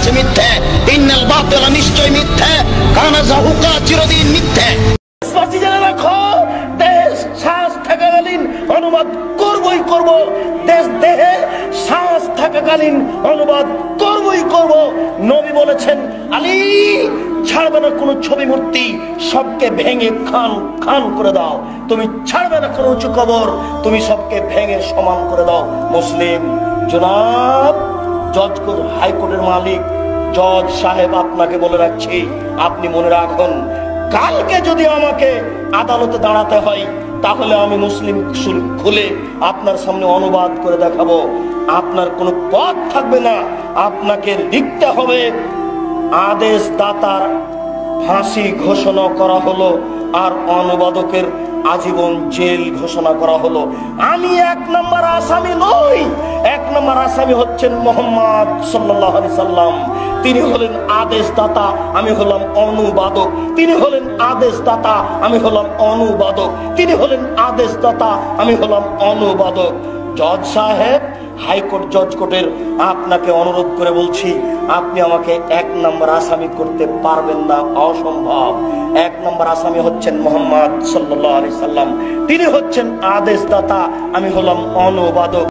বলেছে মিথ্যে। ইন্নাল বাতিলা নিশ্চয় মিথ্যে, কানা যাহুকা চিরদিন মিথ্যে। স্পষ্ট জেনে রাখো, দেশ শ্বাস থাকাকালীন অনুবাদ করবই করব, দেহে শ্বাস থাকাকালীন অনুবাদ করবই করব। নবী বলেছেন, আলী ছাড়বে না কোনো ছবি মূর্তি, সবকে ভেঙে খান খান করে দাও। তুমি ছাড়বে না কোনো উঁচু কবর, তুমি সবকে ভেঙে সমান করে দাও। মুসলিম। জনাব জজ হাইকোর্টের মালিক জজ সাহেব, আপনাকে বলে রাখছি, আপনি মনে রাখুন, কালকে যদি আমাকে আদালতে দাঁড়াতে হয়, তাহলে আমি মুসলিম খুলে আপনার সামনে অনুবাদ করে দেখাবো। আপনার কোনো পথ থাকবে না, আপনাকে লিখতে হবে আদেশ দাতার ফাঁসি ঘোষণা করা হলো আর অনুবাদকের আজীবন জেল ঘোষণা করা হলো। আমি 1 নম্বর আসামি নই। 1 নম্বর আসামি হচ্ছেন মোহাম্মদ সাল্লাল্লাহু আলাইহি সাল্লাম। তিনি হলেন আদেশদাতা, আমি হলাম অনুবাদক। তিনি হলেন আদেশদাতা, আমি হলাম অনুবাদক। তিনি হলেন আদেশদাতা, আমি হলাম অনুবাদক। জজ সাহেব, হাইকোর্ট জজ কোর্টের আপনাকে অনুরোধ করে বলছি, আপনি আমাকে 1 নম্বর আসামি করতে পারবেন না, অসম্ভব। 1 নম্বর আসামি হচ্ছেন মোহাম্মদ সাল্লাল্লাহু আলাইহি সাল্লাম। তিনি হচ্ছেন আদেশদাতা, আমি হলাম অনুবাদক।